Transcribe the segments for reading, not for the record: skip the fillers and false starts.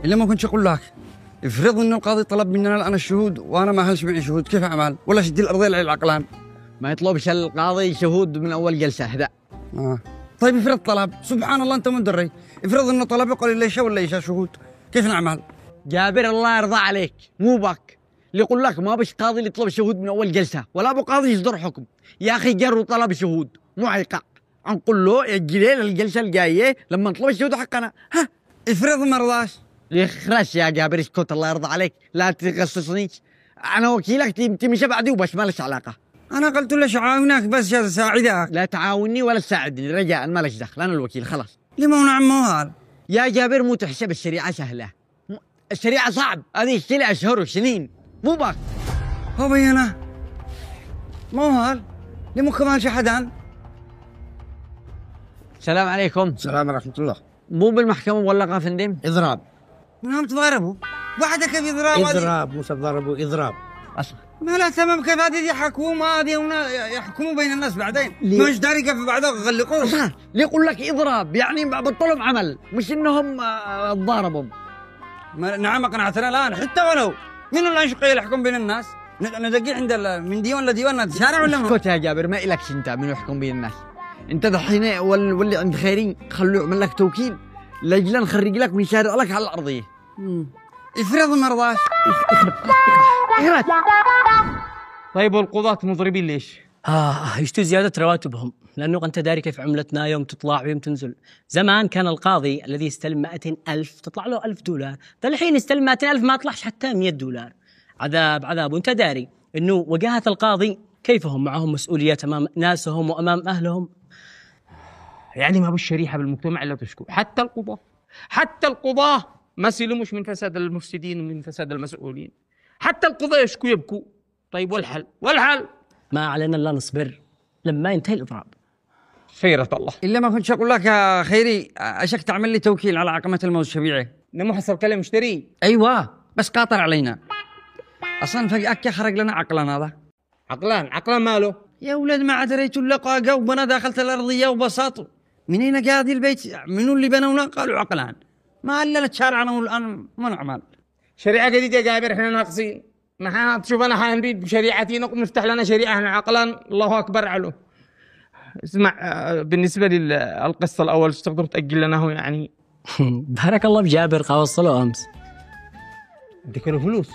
إلا ما كنت أقول لك افرض إنه القاضي طلب مننا الآن الشهود وأنا ما هلش معي شهود، كيف أعمل؟ ولا شدي الأرضية على العقلان؟ ما يطلبش القاضي شهود من أول جلسة هذا. طيب افرض طلب، سبحان الله أنت مدري، افرض إنه طلب يقول ليش ولا ليش شهود، كيف نعمل؟ جابر الله يرضى عليك، مو بك اللي يقول لك ما بش قاضي اللي يطلب شهود من أول جلسة، ولا أبو قاضي يصدر حكم. يا أخي جروا طلب شهود مو عيقة، نقول له يجي الجلسة الجاية لما نطلب الشهود حقنا. ها افرض ما رضاش. يخرس يا جابر اسكت الله يرضى عليك، لا تغصصنيش، أنا وكيلك تمشي بعدي وبس مالش علاقة. أنا قلت له أعاونك بس يا ساعدك. لا تعاوني ولا تساعدني رجاء، مالش دخل، أنا الوكيل خلاص. لما نعم موال يا جابر مو تحسب الشريعة سهلة، الشريعة صعب، هذه الشريعة أشهر وسنين مو بك. هو بينا موال لمو كمان شحدان. السلام عليكم. السلام ورحمة الله. مو بالمحكمة مولقة فندم؟ إضراب. منهم تضاربوا بعدك كيف إضراب؟ إضراب مو تضاربوا، إضراب أصلا ما لا تمام، كيف هذه دي حكومة هذه يحكموا بين الناس بعدين مش داري كيف بعدها يغلقوه. ليه يقول لك إضراب؟ يعني بطلهم عمل مش إنهم تضاربوا. نعم قنعتنا الآن، حتى ولو من اللي يشقي يحكم بين الناس ندقي عند من ديوان لديوان شارع ولا اسكت يا جابر، ما إلكش أنت من يحكم بين الناس. أنت دحين واللي عند خيرين خلوه يعمل لك توكيل لأجل نخرج لك ونشارع لك على الأرضية. افرض ما رضاش. طيب والقضاة مضربين ليش؟ يشتوا زيادة رواتبهم، لأنه أنت داري كيف عملتنا يوم تطلع ويوم تنزل. زمان كان القاضي الذي يستلم 200,000 تطلع له $1000، الحين يستلم 200,000 ما طلعش حتى $100. عذاب. وأنت داري إنه وجاهة القاضي كيف هم معهم مسؤوليات أمام ناسهم وأمام أهلهم. يعني ما بالشريحة بالمجتمع إلا تشكو، حتى القضاة ما سلموش من فساد المفسدين ومن فساد المسؤولين، حتى القضاة يشكو يبكوا. طيب والحل ما علينا إلا نصبر لما ينتهي الإضراب. خيرة الله. إلا ما كنتش أقول لك يا خيري أشك تعمل لي توكيل على عقمة الموز الشبيعي. نمو حسب كلام مشتري. أيوة بس قاطر علينا أصلا فجأة خرج لنا عقلان. هذا عقلان ماله؟ يا ولد ما دريت اللقاقة وبنا داخلت الأرضية وبساطه. منين قاعد البيت؟ منو اللي بنونا؟ قالوا عقلان. ما علّلت شارعنا والآن ما نعمل. شريعة جديدة يا جابر، احنا ناقصين. نحن تشوف أنا حنريد بشريعتي نفتح لنا شريعة احنا عقلان. الله أكبر علو. اسمع، بالنسبة للقسط الأول تقدر تأجل لنا هو يعني؟ بارك الله بجابر، قاوصله أمس. اديك له فلوس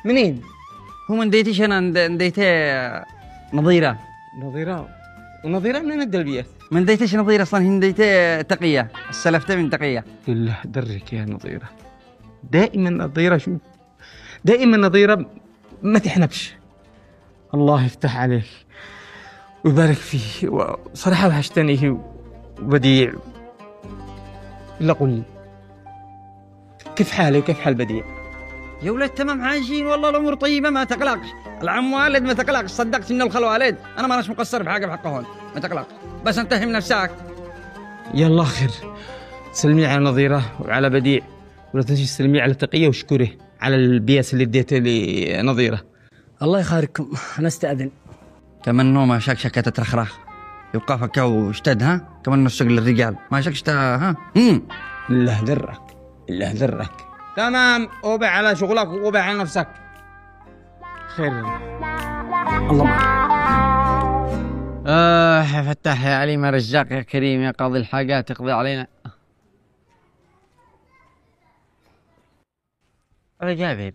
منين؟ هو من ديتيش أنا نديته نظيرة. ونظيرة منين الدلبيات؟ من ديتيش نظيرة أصلا، هي ديته تقية، السلفته من تقية. بالله درك يا نظيرة، دائما نظيرة ما تحنبش. الله يفتح عليك ويبارك فيه، وصراحة وحشتني وبديع. إلا قل لي كيف حالي وكيف حال بديع؟ يا ولد تمام عايشين والله، الأمور طيبة ما تقلقش. العم والد ما تقلقش، صدقت إن الخل والد، أنا ما أناش مقصر بحاجة بحقهن، ما تقلقش بس انتهي من نفسك. يلا خير، سلمي على نظيرة وعلى بديع، ولا تنسي تسلمي على تقية وشكره على البياس اللي اديته لنظيرة. الله يخارجكم، أنا استأذن. كمان نومه شكشكة تترخرخ يبقى فكا واشتد. ها كمان نفسك للرجال ما شكشت. ها الله درك. تمام، اوبع على شغلك واوبع على نفسك. خير الله معك. يا فتاح يا عليم يا رزاق يا كريم يا قاضي الحاجات اقضي علينا. يا جابر.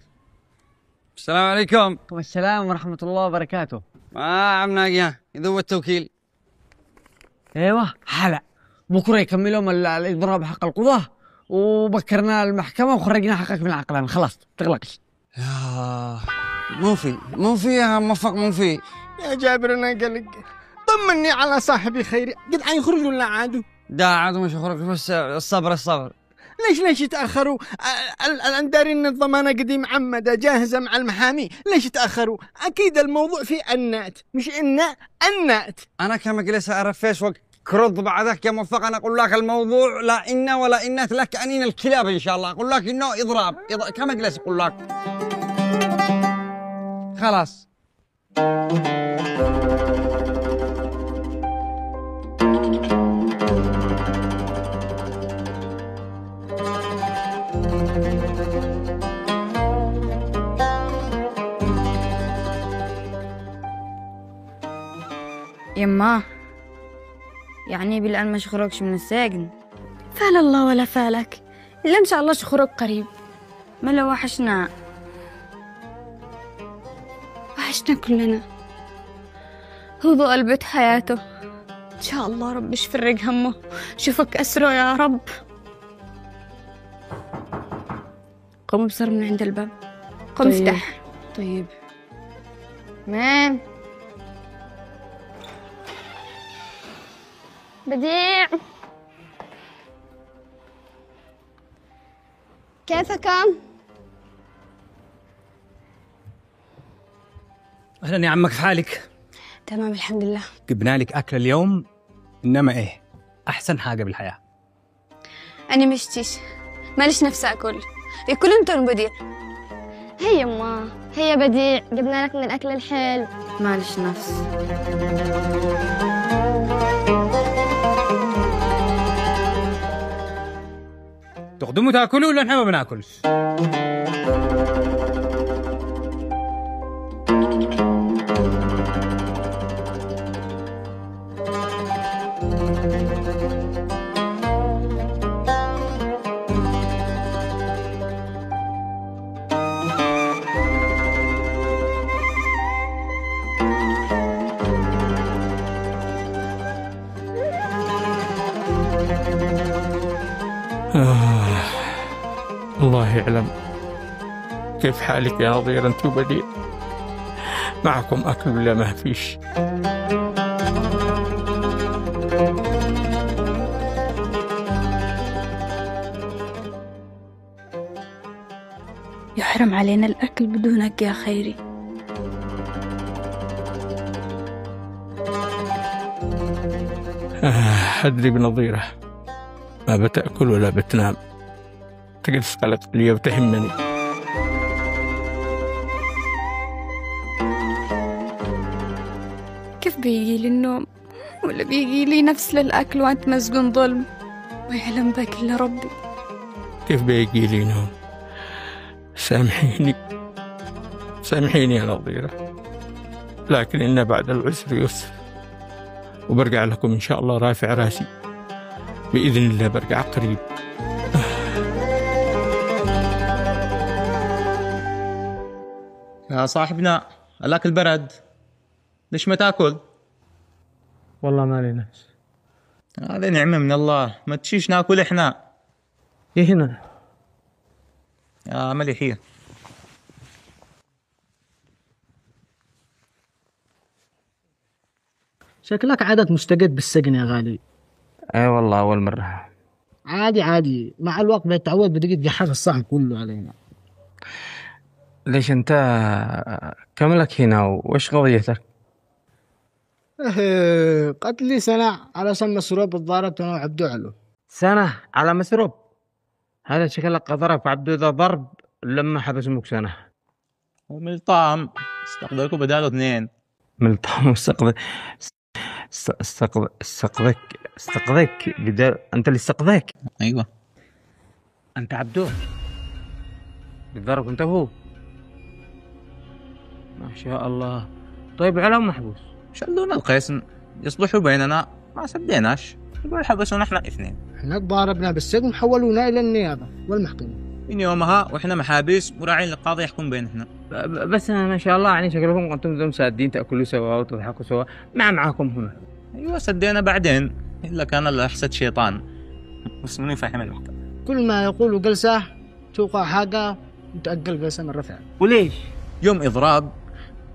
السلام عليكم. وعليكم السلام ورحمة الله وبركاته. ما عمنا يا يذوب التوكيل. ايوه حلا بكره يكملوا الاضراب حق القضاة، وبكرنا المحكمة وخرجنا حقك من العقلان. خلاص تقلقش. يا مو في يا موفق، مو في يا جابر أنا قلق، طمني على صاحبي خيري، قد حيخرجوا ولا عادوا؟ دا عادوا مش يخرج، بس الصبر. ليش يتأخروا؟ الأنداري إن الضمانة قديم معمدة جاهزة مع المحامي، ليش يتأخروا؟ أكيد الموضوع في النات، مش النات. أنا كمجلس أعرف فيسبوك كرد بعدك يا موفق. أنا أقول لك الموضوع لا إن ولا إنات لك أنين الكلاب إن شاء الله. أقول لك إنه إضراب كمجلس أقول لك خلاص. يما يعني بالآن ما شخرجش من السجن؟ فال الله ولا فالك، إلا إن شاء الله شخرج قريب. ما لو وحشنا كلنا. هو قلبت حياته، إن شاء الله رب يفرج همه، شوفك أسره يا رب. قوم بصر من عند الباب. قم افتح. طيب مين؟ بديع، كيفك؟ اهلا يا عمك، في حالك؟ تمام الحمد لله. جبنا لك اكل اليوم، انما ايه احسن حاجه بالحياه. أنا مشتيش، ماليش نفس أكل. ياكل أنتم بديع. هي يما، هي بديع، جبنا لك من الأكل الحلو. مالش نفس. تقدموا تاكلوا ولا احنا ما بناكلش؟ الله يعلم كيف حالك يا نظير أنت وبديع. معكم أكل ولا ما فيش؟ يحرم علينا الأكل بدونك يا خيري. أدري بنظيرة، ما بتأكل ولا بتنام، تجلس قلق لي وتهمني. كيف بيجي لي النوم ولا بيجي لي نفس للأكل وأنت مسجون ظلم؟ ما يعلم بك إلا ربي. كيف بيجي لي نوم؟ سامحيني يا نظيرة، لكن إن بعد العسر يسر، وبرجع لكم إن شاء الله رافع راسي بإذن الله، برجع قريب. يا صاحبنا الأكل برد، ليش ما تاكل؟ والله ما لي نفس. هذه نعمة من الله، ما تشيش ناكل إحنا. إيه هنا يا مليحية. شكلك عادت مستجد بالسجن يا غالي. اي والله أول مرة. عادي مع الوقت بتعود، بدك تجحف الصحن كله علينا. ليش أنت كم لك هنا وإيش قضيتك؟ قتلي سنة على سم مسروب، اتضاربت أنا وعبدو علو. سنة على مسروب؟ هذا شكلك قدرك عبدو ذا ضرب لما حبسمك سنة. وملطام استقبلكوا بداله 2. ملطام استقبل استقذك بدال أنت اللي استقذك. أيوة أنت عبدو بالضرب أنت هو، ما شاء الله. طيب العلم محبوس، شلونا القسم يصلحوا بيننا، ما سديناش، يقول حبسونا احنا 2. احنا تضاربنا بالسجن، حولونا إلى النيابة والمحكمة. من يومها واحنا محابس وراعين القاضي يحكم بين احنا. بس ما شاء الله يعني شكلكم أنتم سادين، تأكلوا سوا وتضحكوا سوا معكم هنا. أيوة سدينا بعدين، إلا كان الأحسد شيطان بس منو يفهم المحكمة. كل ما يقولوا جلسة توقع حاجة وتأجل جلسة مرة ثانية. وليش؟ يوم إضراب،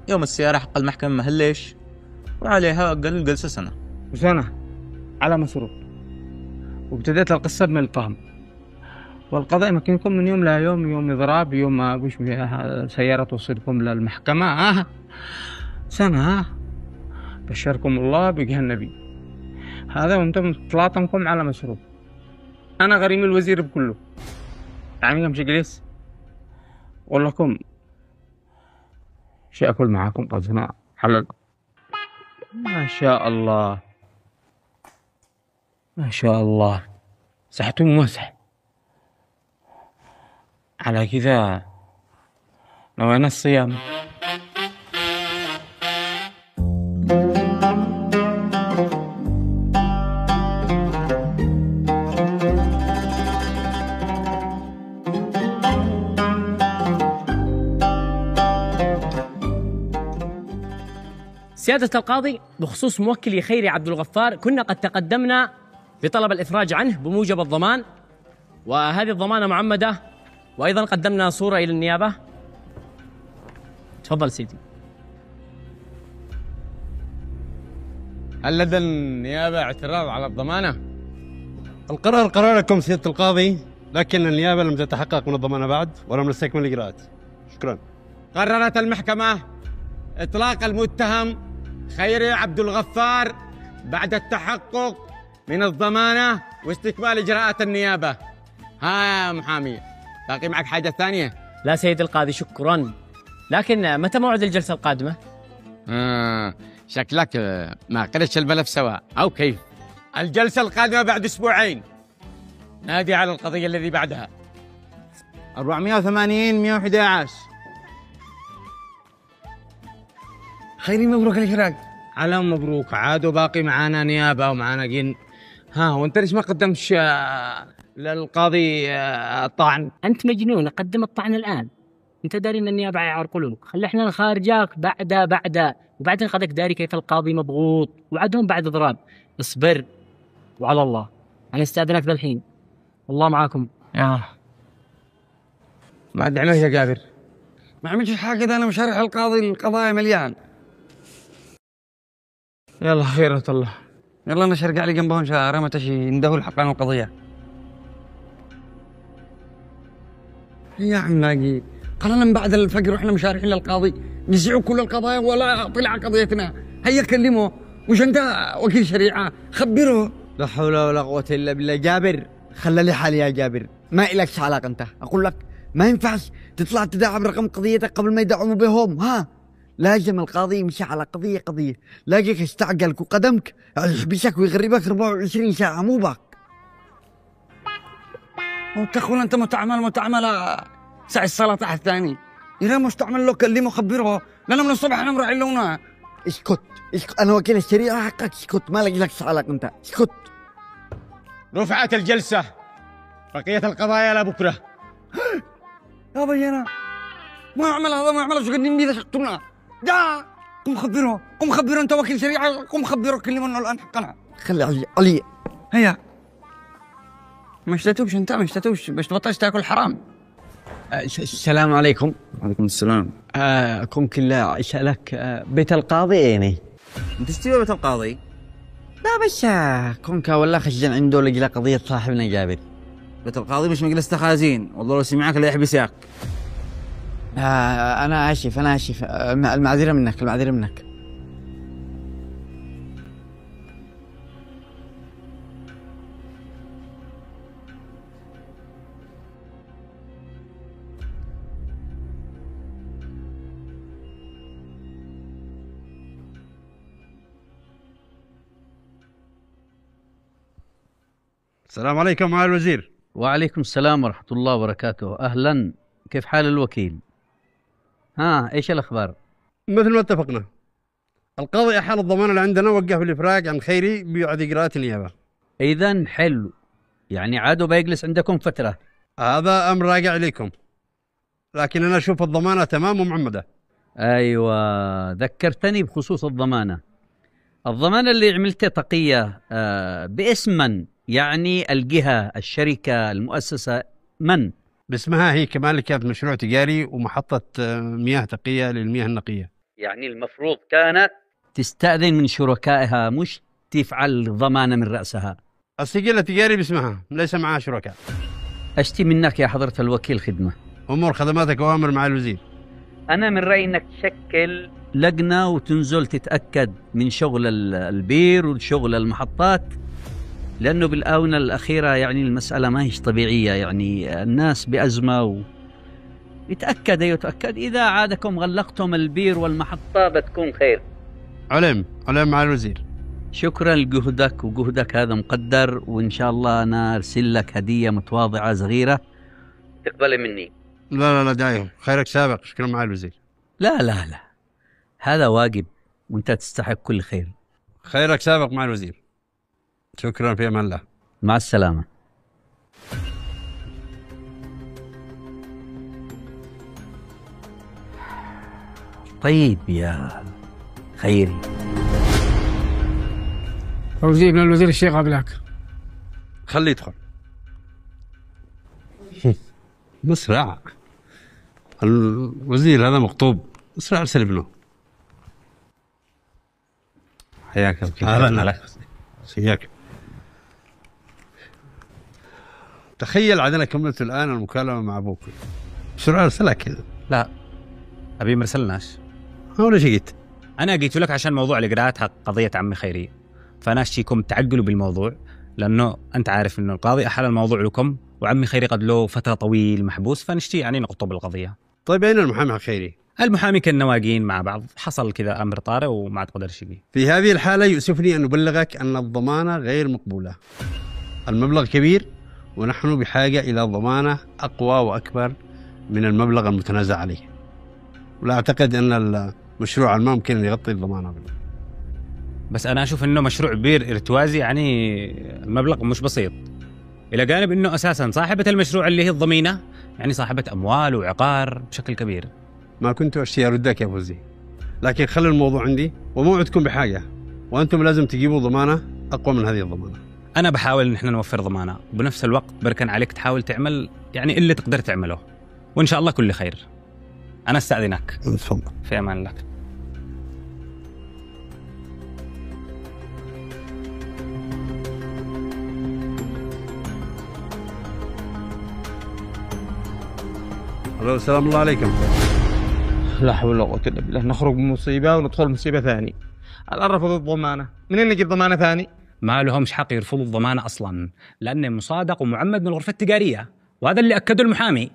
يوم السيارة حق المحكمة مهليش، وعليها أقل جلسة سنة. وسنة على مسروق، وابتدأت القصة بملطام، والقضاء يمكنكم من يوم لا يوم، يوم إضراب، يوم ما وش سيارة توصلكم للمحكمة. سنة. بشركم الله بجه النبي هذا، وانتم طلاطمكم على مسروق. أنا غريم الوزير بكله، يعني امشي جلس أقول لكم شيء أكل معاكم قصنا حلال. ما شاء الله ما شاء الله، صحتم مسح على كذا. نوينا الصيام. سيادة القاضي، بخصوص موكلي خيري عبد الغفار، كنا قد تقدمنا بطلب الإفراج عنه بموجب الضمان، وهذه الضمانة معمدة، وأيضا قدمنا صورة إلى النيابة. تفضل سيدي. هل لدى النيابة اعتراض على الضمانة؟ القرار قراركم سيادة القاضي، لكن النيابة لم تتحقق من الضمانة بعد ولم نستكمل الإجراءات. شكرا. قررت المحكمة إطلاق المتهم خيري عبد الغفار بعد التحقق من الضمانة واستكمال إجراءات النيابة. ها يا محامي، باقي معك حاجة ثانية؟ لا سيد القاضي شكرا، لكن متى موعد الجلسة القادمة؟ شكلك ما قرش البلف سوا أو كيف؟ الجلسة القادمة بعد أسبوعين. نادي على القضية الذي بعدها. 480 111. خيري مبروك الإفراج. على مبروك عاد، وباقي معانا نيابة ومعانا جن. ها وانت ليش ما قدمتش للقاضي الطعن؟ أنت مجنون، قدم الطعن الآن. أنت داري أن النيابة يعرقلونك، خلي إحنا نخارجاك بعد وبعدين قدك داري كيف القاضي مضغوط وعدهم بعد ضراب. اصبر وعلى الله، أنا استأذنك ذا الحين. الله معاكم. ما عملت يا جابر؟ ما عملتش حاجة، إذا أنا مشارح القاضي، القضايا مليان. يلا خيرة الله. يلا أنا شرقع لي جنبهم شهر ما تشي ندهوا الحق عن القضية. يا عم لاقي قال من بعد الفجر واحنا مشارحين للقاضي نزعوا كل القضايا ولا طلع قضيتنا. هيا كلمه، وش انت وكيل شريعه خبره. لا حول ولا قوة إلا بالله. جابر خلى لي حالي يا جابر، ما إلكش علاقة أنت. أقول لك ما ينفعش تطلع تداعب رقم قضيتك قبل ما يدعموا بهم. ها لازم القاضي يمشي على قضية. لاقيك استعجلك وقدمك يحبسك ويغربك 24 ساعة مو باك. وتقول انت متعمل ساعة الصلاة تحت الثاني. إذا مستعمل له كلمه خبره، لأن من الصبح أنا مراعي لونه. اسكت أنا وكيل الشريعة حقك، اسكت ما لك علاقة أنت، اسكت. رفعت الجلسة، بقية القضايا لبكرة. يا بينا ما أعمل هذا، ما أعمل شو قدم بيذا شقتنا. دا قم خبره أنت وكيل شريعة، قم خبره كلمه إنه الآن حقنا. خلي علي هيا ما اشتتوش انت، ما اشتتوش باش تبطلش تاكل حرام. السلام عليكم. وعليكم السلام. كنت لا اسالك بيت القاضي ايني؟ انت استوى بيت القاضي؟ لا بس كنت ولا خشجن عنده لقى قضيه صاحبنا جابر. بيت القاضي مش مجلس تخازين، والله لو سمعك لا يحبسك. انا اسف المعذره منك. السلام عليكم معالي الوزير. وعليكم السلام ورحمة الله وبركاته. أهلا، كيف حال الوكيل؟ إيش الأخبار؟ مثل ما اتفقنا، القاضي أحال الضمان اللي عندنا وقف الإفراج عن خيري بيعد إجراءات النيابة. إذن حلو، يعني عادوا بيجلس عندكم فترة. هذا أمر راجع إليكم، لكن أنا أشوف الضمانة تمام ومعمدة. أيوة ذكرتني بخصوص الضمانة اللي عملتها تقية باسم من؟ يعني الجهة، الشركة، المؤسسة، من؟ باسمها هي كمان، كانت مشروع تجاري ومحطة مياه تقية للمياه النقية. يعني المفروض كانت تستأذن من شركائها، مش تفعل ضمانة من رأسها. السجل التجاري باسمها، ليس معها شركاء. أشتي منك يا حضرة الوكيل خدمة. أمور خدماتك وأوامر مع الوزير. أنا من رأيي إنك تشكل لجنة وتنزل تتأكد من شغل البير وشغل المحطات، لأنه بالآونة الأخيرة يعني المسألة ما هيش طبيعية، يعني الناس بأزمة يتأكد إذا عادكم غلقتم البير والمحطة بتكون خير. علم مع الوزير. شكرا لجهدك، وجهدك هذا مقدر، وإن شاء الله أنا أرسل لك هدية متواضعة صغيرة تقبلي مني. لا دايم، خيرك سابق. شكرا مع الوزير. لا هذا واجب وانت تستحق كل خير. خيرك سابق مع الوزير. شكرا، في امان الله. مع السلامة. طيب يا خيري. فوزي ابن الوزير الشيخ قبلك. خليه يدخل. مسرع. الوزير هذا مخطوب، مسرع ارسل ابنه. حياك الله. حياك. تخيل عاد انا كملت الان المكالمه مع ابوك. بسرعه ارسلها كذا. لا ابي ما ارسلناش. ولا شيء قلت؟ انا جيت لك عشان موضوع اللي قراتها قضيه عمي خيري، فانا اشتيكم تعقلوا بالموضوع، لانه انت عارف انه القاضي احال الموضوع لكم، وعمي خيري قد له فتره طويل محبوس، فنشتي يعني نقطب القضيه. طيب اين المحامي حق خيري؟ المحامي كنا واقين مع بعض، حصل كذا امر طارئ وما عاد قدر شيء. في هذه الحاله يؤسفني ان ابلغك ان الضمانه غير مقبوله. المبلغ كبير ونحن بحاجه الى ضمانه اقوى واكبر من المبلغ المتنازع عليه. ولا اعتقد ان المشروع الممكن ان يغطي الضمانه. بس انا اشوف انه مشروع بير ارتوازي، يعني المبلغ مش بسيط، الى جانب انه اساسا صاحبه المشروع اللي هي الضمينه يعني صاحبه اموال وعقار بشكل كبير. ما كنت اشتي اردك يا فوزي، لكن خلي الموضوع عندي وموعدكم بحاجه، وانتم لازم تجيبوا ضمانه اقوى من هذه الضمانه. انا بحاول ان احنا نوفر ضمانه، وبنفس الوقت بركن عليك تحاول تعمل يعني اللي تقدر تعمله، وان شاء الله كل خير. انا استاذنك. تفضل. في امان الله. الو سلام الله عليكم. لا حول ولا قوة الا بالله، نخرج من مصيبة وندخل مصيبة ثاني. الآن رفضوا الضمانة، منين نجيب ضمانة ثاني؟ ما لهمش حق يرفضوا الضمانة أصلا، لأنه مصادق ومعمد من الغرفة التجارية، وهذا اللي أكده المحامي.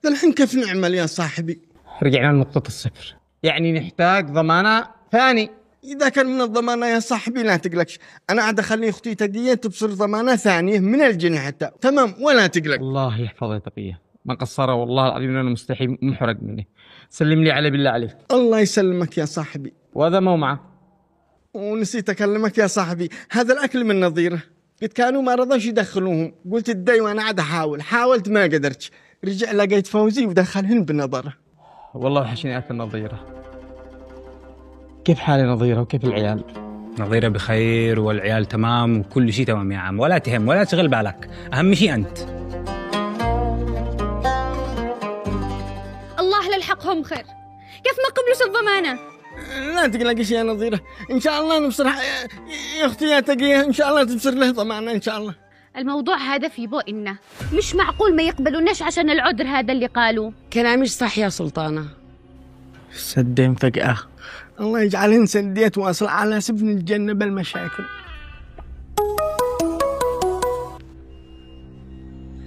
الحين كيف نعمل يا صاحبي؟ رجعنا لنقطة الصفر، يعني نحتاج ضمانة ثاني. إذا كان من الضمانة يا صاحبي لا تقلقش، أنا عاد أخلي أختي تقية تبصر ضمانة ثانية من الجنة حتى، تمام ولا تقلق. الله يحفظها يا تقية، ما قصرها والله العظيم أنا مستحي محرق مني. سلم لي عليه بالله عليك. الله يسلمك يا صاحبي. وهذا مو معه. ونسيت أكلمك يا صاحبي، هذا الأكل من نظيره، قد كانوا ما رضوش يدخلوهم، قلت الدي وأنا عاد حاولت ما قدرتش، رجع لقيت فوزي ودخلهن بنظره. والله وحشني أكل نظيره. كيف حالي نظيره وكيف العيال؟ نظيره بخير والعيال تمام وكل شيء تمام يا عم، ولا تهم ولا تشغل بالك، أهم شيء أنت. الله للحقهم خير، كيف ما قبلوا الضمانة؟ لا تقلقش يا نظيرة، إن شاء الله نبصر يا أختي يا تقية، إن شاء الله تبصر له ضمانة إن شاء الله. الموضوع هذا في بؤنا، مش معقول ما يقبلوناش عشان العذر هذا اللي قالوا. كلام مش صح يا سلطانة. سدين فجأة، الله يجعلهن سديت واصل على سفن الجنة بالمشاكل.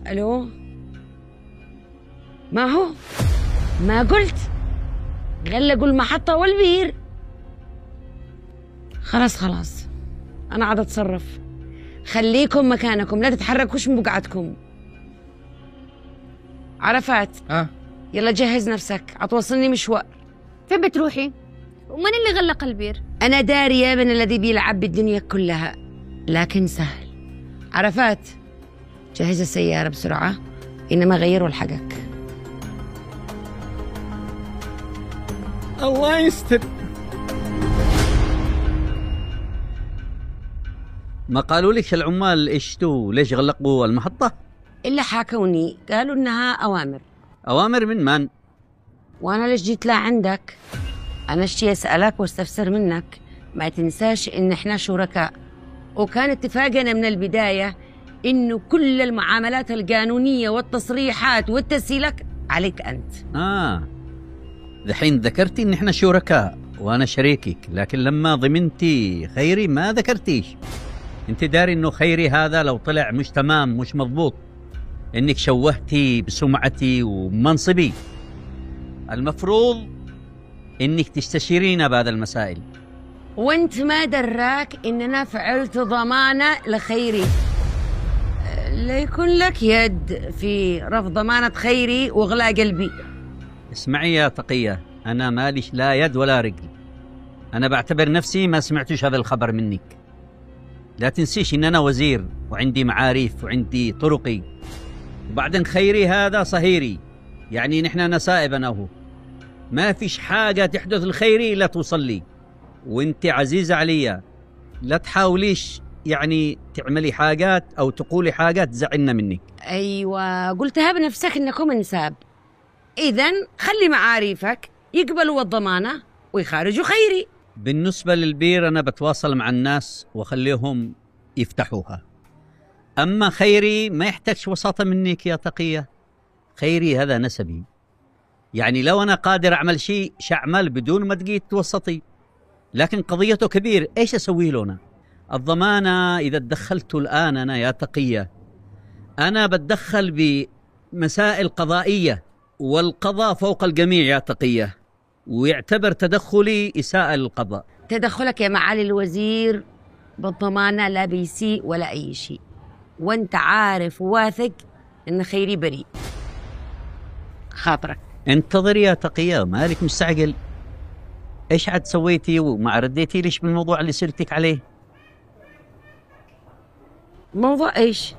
ألو، ما هو ما قلت غلقوا المحطة والبير. خلاص أنا عاد أتصرف، خليكم مكانكم لا تتحركوش من بقعتكم. عرفات؟ يلا جهز نفسك، عتوصلني مشوار. فين بتروحي؟ ومن اللي غلق البير؟ أنا دارية من الذي بيلعب بالدنيا كلها، لكن سهل. عرفات؟ جهز السيارة بسرعة، إنما غيروا الحقك. الله يستر. ما قالوا لك العمال ايش تو ليش غلقوا المحطة؟ إلا حاكوني، قالوا إنها أوامر. أوامر من من؟ وأنا ليش جيت لعندك؟ أنا اشتي أسألك واستفسر منك، ما تنساش إن إحنا شركاء، وكان اتفاقنا من البداية إنه كل المعاملات القانونية والتصريحات والتسهيلات عليك أنت. دحين ذكرتي إن إحنا شركاء وأنا شريكك، لكن لما ضمنتي خيري ما ذكرتيش. أنت داري إنه خيري هذا لو طلع مش تمام مش مضبوط إنك شوهتي بسمعتي ومنصبي. المفروض إنك تستشيرينا بهذا المسائل. وانت ما دراك إننا فعلت ضمانة لخيري، لا يكون لك يد في رفض ضمانة خيري وإغلاق قلبي. اسمعي يا تقية، أنا ماليش لا يد ولا رجل، أنا بعتبر نفسي ما سمعتش هذا الخبر منك. لا تنسيش إن أنا وزير وعندي معاريف وعندي طرقي، وبعدين خيري هذا صهيري، يعني نحن نسائب أنا وهو. ما فيش حاجة تحدث الخيري لا توصل لي. وانت عزيزة علي لا تحاوليش يعني تعملي حاجات أو تقولي حاجات تزعلنا منك. أيوة قلتها بنفسك إنكم انساب، إذن خلي معاريفك يقبلوا الضمانة ويخارجوا خيري. بالنسبة للبير أنا بتواصل مع الناس وخليهم يفتحوها. أما خيري ما يحتاجش وساطة منك يا تقية. خيري هذا نسبي، يعني لو أنا قادر أعمل شيء شعمل بدون ما تجي توسطي، لكن قضيته كبير. إيش أسوي له أنا؟ الضمانة إذا تدخلت الآن أنا يا تقية، أنا بتدخل بمسائل قضائية، والقضاء فوق الجميع يا تقية، ويعتبر تدخلي إساءة للقضاء. تدخلك يا معالي الوزير بالضمانة لا بيسيء ولا أي شيء، وانت عارف وواثق إن خيري بريء. خاطرك انتظري يا تقية، مالك مستعجل. إيش عاد سويتي وما رديتي ليش بالموضوع اللي سرتك عليه؟ موضوع إيش؟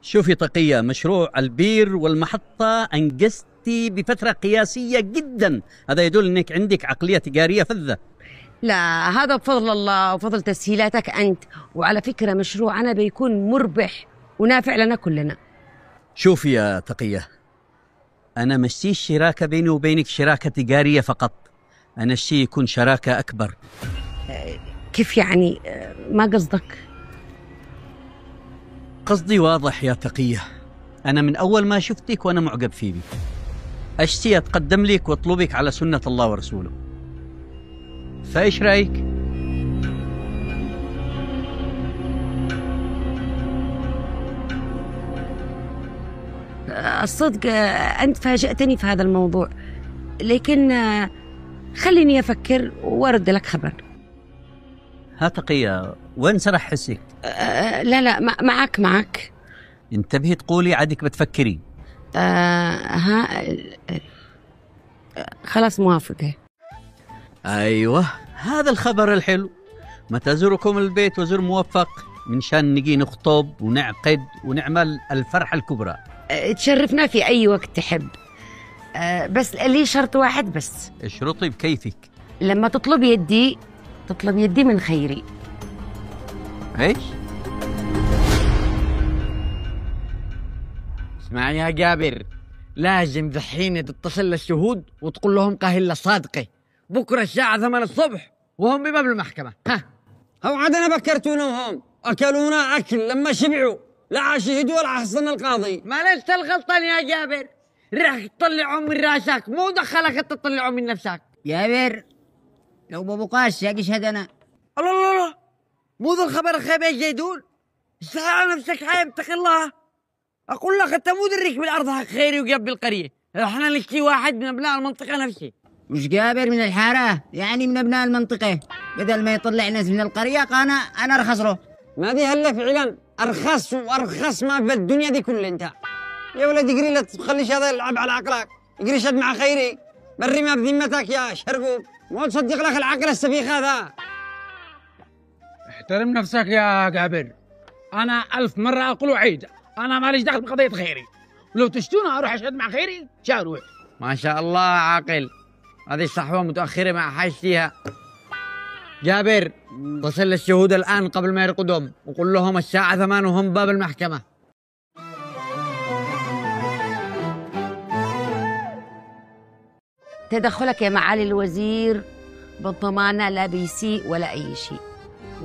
شوفي تقية، مشروع البير والمحطة أنجزتي بفترة قياسية جدا، هذا يدل أنك عندك عقلية تجارية فذة. لا، هذا بفضل الله وفضل تسهيلاتك أنت، وعلى فكرة مشروعنا بيكون مربح ونافع لنا كلنا. شوفي يا تقية، أنا مشتي الشراكة بيني وبينك شراكة تجارية فقط، أنا الشيء يكون شراكة أكبر. كيف يعني؟ ما قصدك؟ قصدي واضح يا تقية، أنا من أول ما شفتك وأنا معجب فيك، أشتي أتقدم لك وأطلبك على سنة الله ورسوله، فإيش رأيك؟ الصدق أنت فاجأتني في هذا الموضوع، لكن خليني أفكر وأرد لك خبر. ها تقية، وين سرح حسك؟ لا معك. انتبهي تقولي عادك بتفكري. خلاص موافقة. أيوة، هذا الخبر الحلو. متى أزوركم البيت وزور موفق من شان نجي نخطب ونعقد ونعمل الفرحة الكبرى. تشرفنا في أي وقت تحب، بس لي شرط واحد بس. اشرطي بكيفك. لما تطلب يدي من خيري. ايش؟ اسمع يا جابر، لازم دحين تتصل للشهود وتقول لهم قاهلة صادقة بكرة الساعة 8 الصبح وهم بباب المحكمة. ها هو عادنا بكرتونهم أكلونا أكل لما شبعوا، لا عشهدوا ولا حصلنا القاضي. ما لست الغلطان يا جابر، رح تطلعهم من راسك، مو دخلك تطلعهم من نفسك. جابر لو ببقاش يشهد أنا. الله، مو ذو الخبر الخيب يا جيدون، استحى نفسك عيب، اتق الله. أقول لك أنت مو دريك بالأرض حق خيري وقبل القرية، احنا نشتي واحد من أبناء المنطقة نفسه. مش جابر من الحارة، يعني من أبناء المنطقة، بدل ما يطلع ناس من القرية أنا أرخص له. ما دي هلا فعلا أرخص وأرخص ما في الدنيا دي كلها. أنت يا ولد اقري، لا تخليش هذا يلعب على عقلك، اقري شد مع خيري، بري ما بذمتك يا شرقوب، مو تصدق لك العقل السفيخ هذا. احترم نفسك يا جابر، أنا 1000 مرة أقول وعيد، أنا ماليش دخل بقضية خيري، ولو تشتونا أروح أشهد مع خيري شاروح. ما شاء الله عاقل، هذه الصحوة متأخرة مع حاجتها. جابر تصل للشهود الآن قبل ما يرقدهم وقل لهم الساعة 8 وهم باب المحكمة. تدخلك يا معالي الوزير بالضمانة لا بيسيء ولا أي شيء،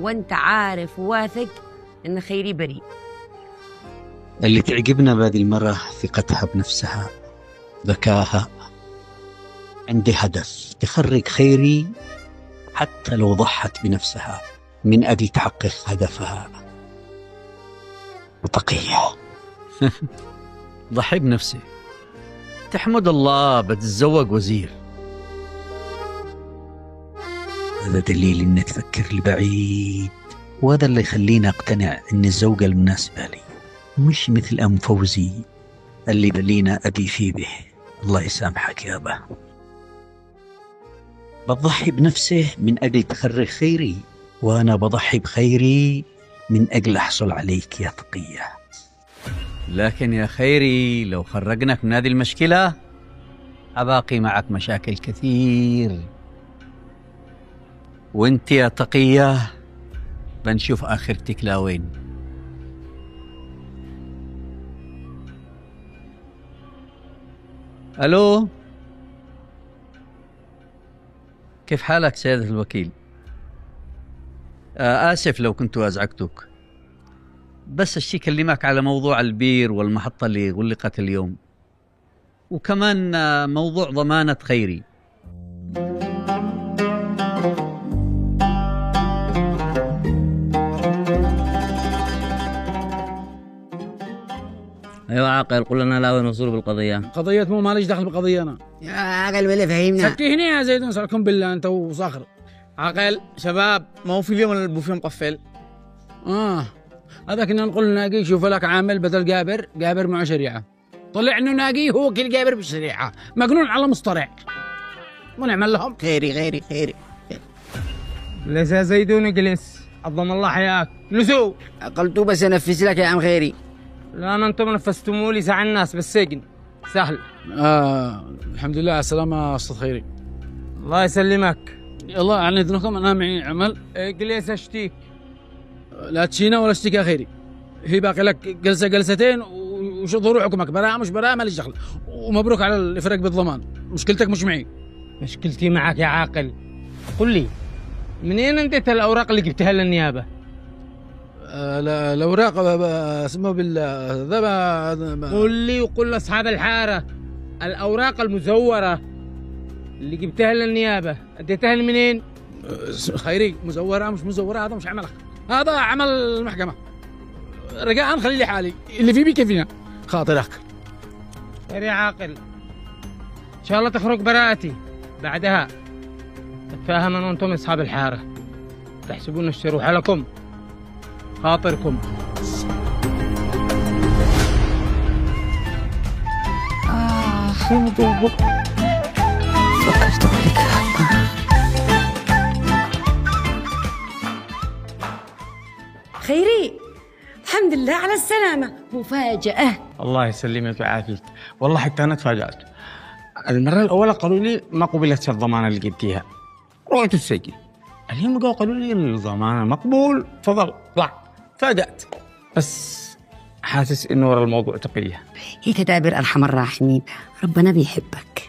وانت عارف وواثق إن خيري بريء. اللي تعجبنا بهذه المرة ثقتها بنفسها، ذكاها، عندي هدف تخرج خيري حتى لو ضحت بنفسها من أجل تحقق هدفها. وتقية ضحي بنفسي، تحمد الله بتتزوج وزير. هذا دليل إنك تفكر لبعيد، وهذا اللي يخليني أقتنع إن الزوجة المناسبة لي مش مثل أم فوزي اللي بلينا أبي فيه به، الله يسامحك يابا. بضحي بنفسه من أجل تخرج خيري، وأنا بضحي بخيري من أجل أحصل عليك يا تقية. لكن يا خيري لو خرجناك من هذه المشكلة أباقي معك مشاكل كثير، وانت يا تقية بنشوف آخرتك لوين. ألو، كيف حالك سيادة الوكيل؟ آسف لو كنت أزعجتك، بس اشتي كلمك على موضوع البير والمحطة اللي غلقت اليوم، وكمان موضوع ضمانة خيري. ايوه عاقل، قل لنا لا وين وصول بالقضيه. قضيه مو ماليش دخل بقضية. يا عاقل بالله فهمنا. سكيني يا زيدون، سألكم بالله انت وصخر. عاقل شباب، ما هو في اليوم البوفيه مقفل؟ هذا كنا نقول ناقي شوف لك عامل بدل جابر مع شريعه. طلع انه ناقي هو كل جابر بالشريعه، مجنون على مصطرع. ما نعمل لهم؟ خيري. ليس يا زيدون اجلس، عظم الله حياك. لسو قلتوا بس انفس لك يا عم خيري. لا ما انتم نفستموا لي ساعة الناس بالسجن سهل. الحمد لله على السلامة استاذ خيري. الله يسلمك. يلا عن اذنكم انا معي عمل. اجلس اشتيك. لا تشينا ولا اشتكي يا خيري، هي باقي لك جلستين وشوفوا حكمك، براءة مش براءة ماليش دخل، ومبروك على الافراج بالضمان. مشكلتك مش معي. مشكلتي معك يا عاقل. قل لي منين انت الاوراق اللي جبتها للنيابة؟ الاوراق اسمه بالله قل لي وقل لاصحاب الحارة الاوراق المزورة اللي جبتها للنيابة اديتها منين؟ خيري مزورة مش مزورة هذا مش عملك، هذا عمل المحكمة. رجاء خلي لي حالي، اللي فيه بكفينا خاطرك. خير يا عاقل، ان شاء الله تخرج براءتي. بعدها تفاهم انا وانتم اصحاب الحارة، تحسبون الشروح لكم خاطركم. خيري الحمد لله على السلامة، مفاجأة. الله يسلمك ويعافيك، والله حتى أنا تفاجأت. المرة الأولى قالوا لي ما قبلتش الضمانة اللي جبتيها، رحت السجن. اليوم قالوا لي الضمانة مقبول، تفضل طلع. تفاجأت، بس حاسس إنه ورا الموضوع تقية. هي تدابير أرحم الراحمين، ربنا بيحبك.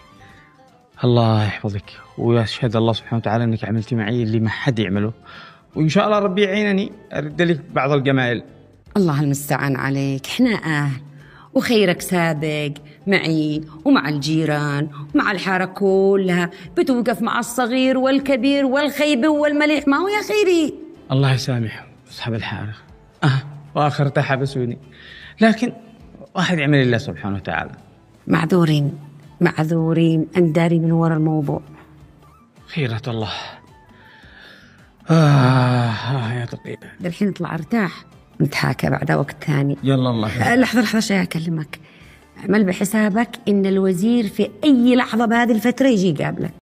الله يحفظك، ويشهد الله سبحانه وتعالى إنك عملتي معي اللي ما حد يعمله، وإن شاء الله ربي يعينني أرد لك بعض الجمائل. الله المستعان عليك، احنا أهل وخيرك سابق معي ومع الجيران ومع الحارة كلها، بتوقف مع الصغير والكبير والخيب والمليح، ما هو يا خيري؟ الله يسامح أصحاب الحارة. وآخرتها حبسوني، لكن واحد يعمل الله سبحانه وتعالى. معذورين أنداري من وراء الموضوع. خيرة الله. يا دقيقة، الحين اطلع ارتاح، نتحاكى بعد وقت ثاني. يلا الله. لحظة شيء أكلمك. اعمل بحسابك إن الوزير في أي لحظة بهذه الفترة يجي يقابلك.